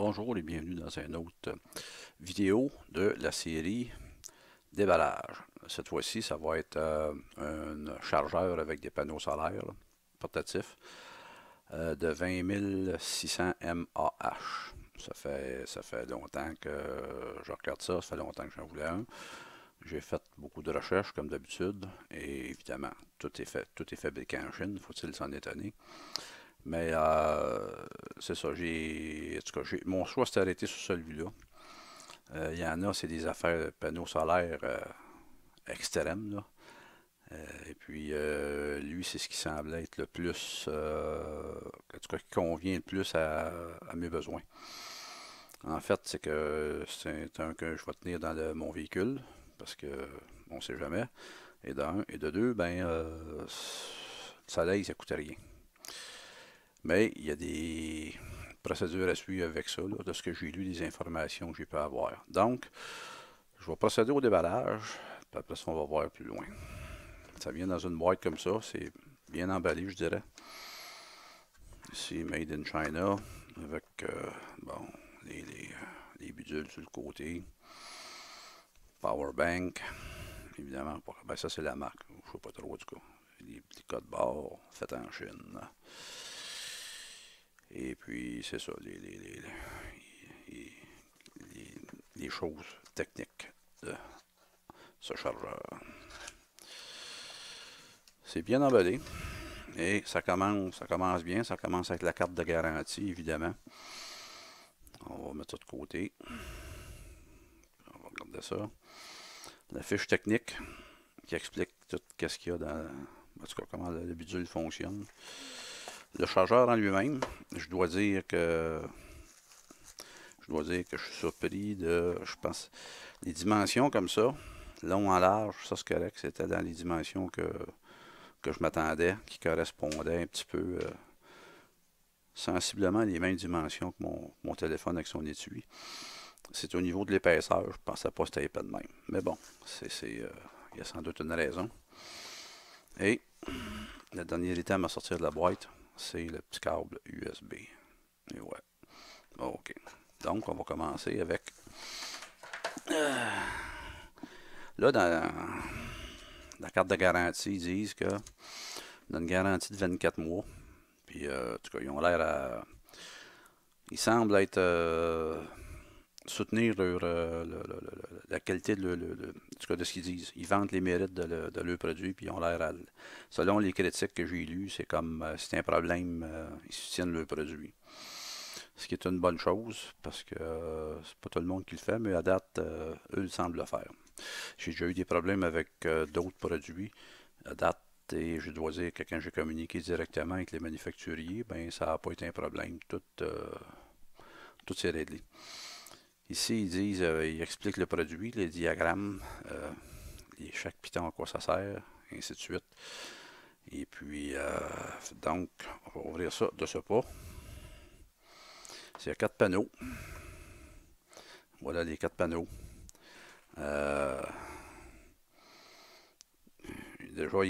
Bonjour et bienvenue dans une autre vidéo de la série déballage. Cette fois-ci, ça va être un chargeur avec des panneaux solaires là, portatifs de 20 600 mAh. Ça fait longtemps que je regarde ça, ça fait longtemps que j'en voulais un. J'ai fait beaucoup de recherches comme d'habitude et évidemment, tout est fabriqué en Chine, faut-il s'en étonner. Mais c'est ça, en tout cas, mon choix s'est arrêté sur celui-là. Il y en a, c'est des affaires de panneaux solaires extrêmes, là. Et puis, lui, c'est ce qui semble être le plus, en tout cas, qui convient le plus à mes besoins. En fait, c'est que c'est un que je vais tenir dans mon véhicule, parce que on ne sait jamais. Et d'un, et de deux, ben, le soleil, ça coûte rien. Mais il y a des procédures à suivre avec ça, là, de ce que j'ai lu, des informations que j'ai pu avoir. Donc, je vais procéder au déballage, puis après ça, on va voir plus loin. Ça vient dans une boîte comme ça, c'est bien emballé, je dirais. Ici, Made in China, avec bon, les bidules sur le côté. Power bank, évidemment, ben ça c'est la marque, je ne sais pas trop en tout cas. Les petits codes barres faits en Chine. Et puis, c'est ça, les choses techniques de ce chargeur. C'est bien emballé et ça commence bien, ça commence avec la carte de garantie, évidemment. On va mettre ça de côté. On va regarder ça. La fiche technique qui explique tout ce qu'il y a dans, en tout cas, comment le bidule fonctionne. Le chargeur en lui-même, je dois dire que je suis surpris de, je pense, les dimensions comme ça, long en large, ça c'est correct, c'était dans les dimensions que je m'attendais, qui correspondaient un petit peu sensiblement les mêmes dimensions que mon téléphone avec son étui. C'est au niveau de l'épaisseur, je pensais pas que c'était épais de même. Mais bon, il y a sans doute une raison. Et le dernier item à sortir de la boîte, c'est le petit câble USB. Et ouais. OK. Donc, on va commencer avec... Là, dans la carte de garantie, ils disent que on a une garantie de 24 mois. Puis, en tout cas, ils ont l'air à... Ils semblent être... soutenir la qualité en tout cas, de ce qu'ils disent. Ils vendent les mérites de leur produit, puis ils ont l'air à... Selon les critiques que j'ai lues, c'est comme c'est un problème, ils soutiennent leur produit. Ce qui est une bonne chose, parce que c'est pas tout le monde qui le fait, mais à date, eux, ils semblent le faire. J'ai déjà eu des problèmes avec d'autres produits à date, et je dois dire que quand j'ai communiqué directement avec les manufacturiers, ben ça n'a pas été un problème. Tout s'est réglé. Ici, ils disent, ils expliquent le produit, les diagrammes, chaque piton à quoi ça sert, et ainsi de suite. Et puis, donc, on va ouvrir ça de ce pas. Il y a 4 panneaux. Voilà les 4 panneaux. Il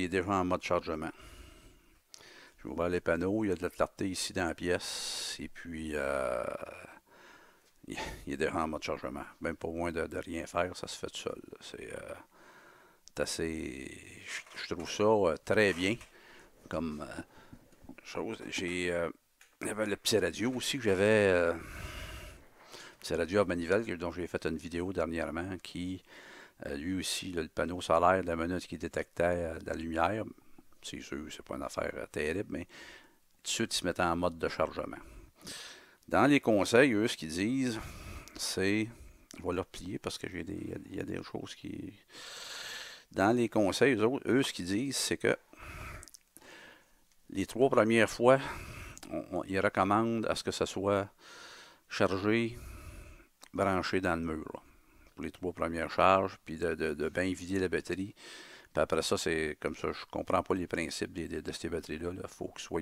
est déjà en mode chargement. Je vais ouvrir les panneaux. Il y a de la clarté ici dans la pièce. Et puis, il est déjà en mode chargement. Même pas loin de rien faire, ça se fait tout seul. C'est assez... Je trouve ça très bien comme chose. Il y avait le petit radio aussi que j'avais... petit radio à manivelle dont j'ai fait une vidéo dernièrement qui... lui aussi, là, le panneau solaire de la minute qui détectait la lumière, c'est sûr, c'est pas une affaire terrible, mais tout de suite, ils se mettaient en mode de chargement. Dans les conseils, eux, ce qu'ils disent, c'est... Je vais leur plier parce que il y a des choses qui... Dans les conseils, eux ce qu'ils disent, c'est que les 3 premières fois, ils recommandent à ce que ça soit chargé, branché dans le mur. Là, pour les 3 premières charges, puis de bien vider la batterie. Puis après ça, c'est comme ça, je comprends pas les principes de ces batteries-là. Il faut qu'ils soient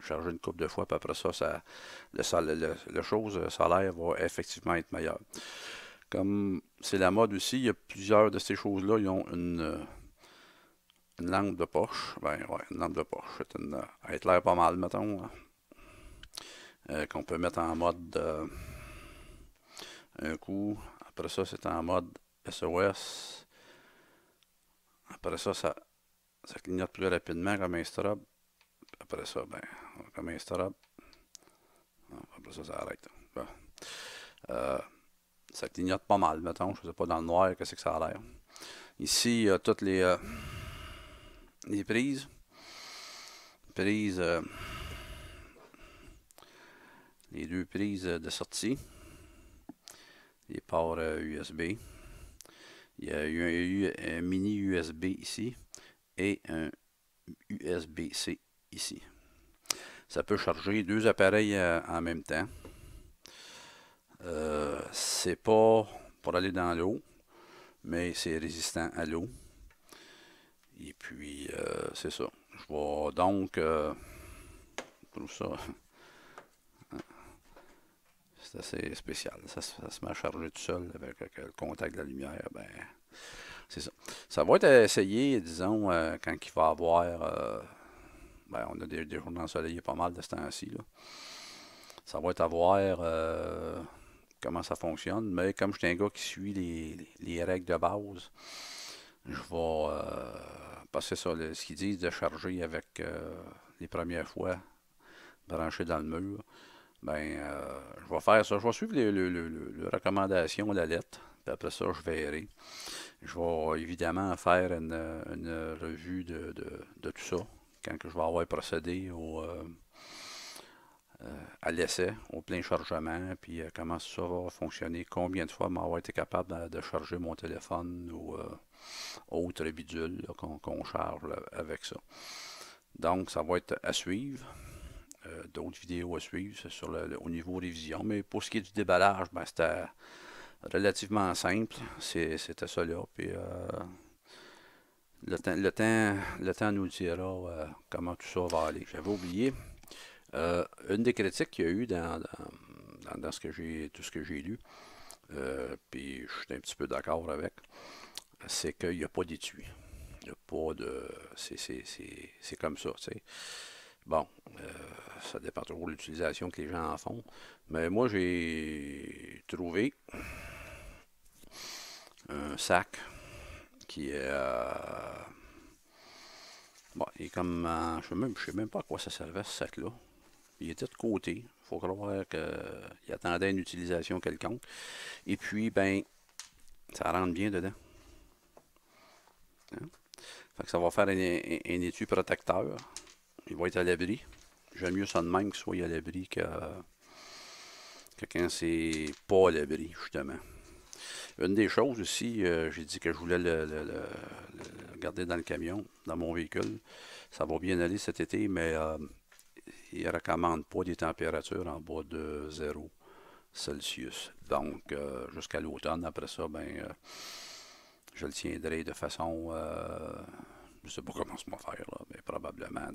chargés une couple de fois, puis après ça, le chose solaire va effectivement être meilleure. Comme c'est la mode aussi, il y a plusieurs de ces choses-là, ils ont une lampe de poche. Ben ouais, une lampe de poche. Elle éclaire pas mal, mettons. qu'on peut mettre en mode un coup. Après ça, c'est en mode SOS. Après ça, ça clignote plus rapidement comme un strobe. Après ça, ben, comme un strobe. Après ça, ça arrête. Bon. Euh, Ça clignote pas mal, mettons. Je ne sais pas dans le noir qu'est-ce que ça a l'air. Ici, il y a toutes les prises. Les deux prises de sortie. Les ports USB. Il y a un mini USB ici et un USB-C ici. Ça peut charger deux appareils en même temps. C'est pas pour aller dans l'eau, mais c'est résistant à l'eau. Et puis, c'est ça. Je vais donc, je trouve ça, c'est assez spécial. Ça se met à charger tout seul avec le contact de la lumière. Ben, c'est ça. Ça va être essayé, disons, quand il va avoir, ben, on a des journées ensoleillées pas mal de ce temps-ci, là. Ça va être à voir comment ça fonctionne, mais comme je suis un gars qui suit les règles de base, je vais passer sur ce qu'ils disent de charger avec les premières fois branché dans le mur. Ben, je vais faire ça. Je vais suivre les recommandations de la lettre. Puis après ça, je verrai. Je vais évidemment faire une revue de tout ça quand que je vais avoir procédé à l'essai, au plein chargement, puis comment ça va fonctionner, combien de fois m'avoir été capable de charger mon téléphone ou autre bidule qu'on charge avec ça. Donc, ça va être à suivre. D'autres vidéos à suivre sur au niveau révision. Mais pour ce qui est du déballage, ben, c'était relativement simple. C'était ça là. Puis le temps nous dira comment tout ça va aller. J'avais oublié. Une des critiques qu'il y a eu dans tout ce que j'ai lu, puis je suis un petit peu d'accord avec, c'est qu'il n'y a pas d'étui. Il n'y a pas de. C'est comme ça, tu sais. Bon, ça dépend toujours de l'utilisation que les gens en font. Mais moi, j'ai trouvé un sac qui est. Bon, il est comme. Je sais même pas à quoi ça servait ce sac-là. Il était de côté. Il faut croire qu'il attendait une utilisation quelconque. Et puis, ben, ça rentre bien dedans. Hein? Fait que ça va faire un étui protecteur. Il va être à l'abri. J'aime mieux ça de même qu'il soit à l'abri que quand c'est pas à l'abri, justement. Une des choses aussi, j'ai dit que je voulais le garder dans le camion, dans mon véhicule. Ça va bien aller cet été, mais il ne recommande pas des températures en bas de 0 Celsius. Donc, jusqu'à l'automne, après ça, ben, je le tiendrai de façon, je ne sais pas comment je vais faire, là, mais probablement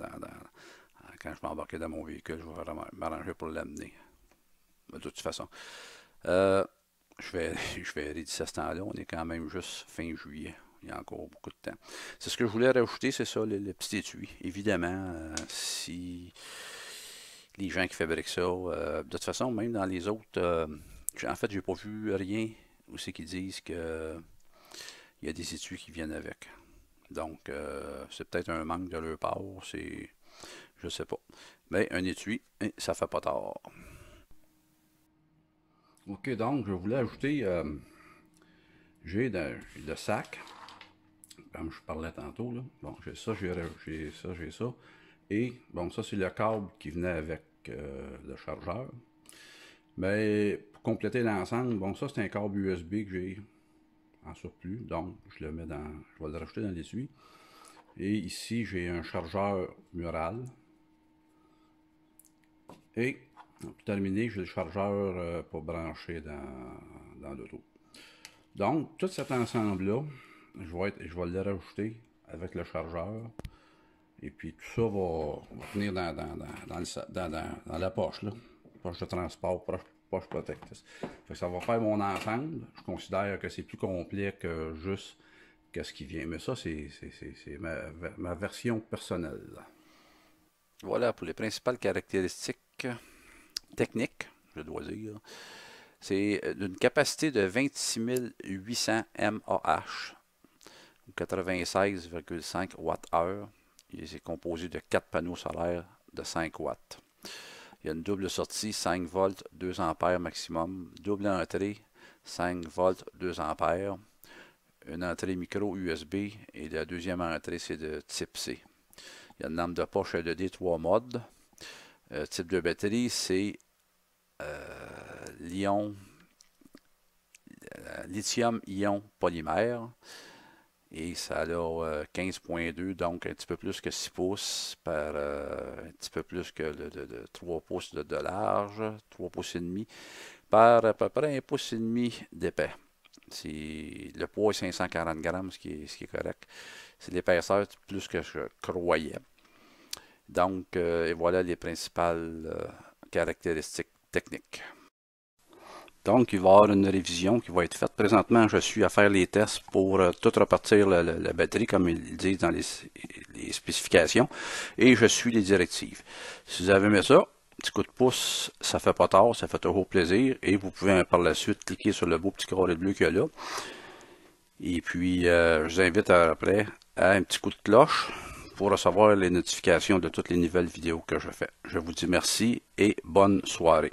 quand je vais embarquer dans mon véhicule, je vais m'arranger pour l'amener. De toute façon. Je vais d'ici à ce temps-là. On est quand même juste fin juillet. Il y a encore beaucoup de temps. C'est ce que je voulais rajouter, c'est ça, le petit étui. Évidemment, si les gens qui fabriquent ça, de toute façon, même dans les autres, en fait, j'ai pas vu rien où c'est qu'ils disent que il y a des étuis qui viennent avec. Donc, c'est peut-être un manque de leur part, je sais pas. Mais un étui, ça fait pas tard. Ok, donc je voulais ajouter, j'ai de sac, comme je parlais tantôt, là. Bon, j'ai ça, j'ai ça. Et, bon, ça c'est le câble qui venait avec le chargeur. Mais pour compléter l'ensemble, bon, ça c'est un câble USB que j'ai en surplus, donc je vais le rajouter dans l'étui. Et ici, j'ai un chargeur mural. Et, pour terminer, j'ai le chargeur pour brancher dans l'auto. Donc, tout cet ensemble-là, je vais le rajouter avec le chargeur. Et puis, tout ça va venir dans la poche, là. Poche de transport, poche protectrice. Fait que ça va faire mon ensemble. Je considère que c'est plus complet que juste qu'est-ce qui vient. Mais ça, c'est ma version personnelle. Voilà pour les principales caractéristiques technique, je dois dire. C'est d'une capacité de 26 800 mAh, ou 96,5 Wh. C'est composé de 4 panneaux solaires de 5 watts. Il y a une double sortie, 5 volts, 2 ampères maximum. Double entrée, 5 volts, 2 ampères. Une entrée micro USB et la deuxième entrée, c'est de type C. Il y a une lampe de poche LED 3 modes. Type de batterie, c'est lithium-ion polymère. Et ça a 15.2, donc un petit peu plus que 6 pouces par un petit peu plus que 3 pouces de large, 3 pouces et demi, par à peu près 1 pouce et demi d'épais. Le poids est 540 grammes, ce qui est correct. C'est l'épaisseur plus que je croyais. Donc, et voilà les principales caractéristiques techniques. Donc, il va y avoir une révision qui va être faite. Présentement, je suis à faire les tests pour tout repartir la batterie, comme ils disent dans les spécifications, et je suis les directives. Si vous avez aimé ça, petit coup de pouce, ça fait pas tard, ça fait toujours plaisir, et vous pouvez par la suite cliquer sur le beau petit carré bleu qu'il y a là. Et puis, je vous invite après à un petit coup de cloche pour recevoir les notifications de toutes les nouvelles vidéos que je fais. Je vous dis merci et bonne soirée.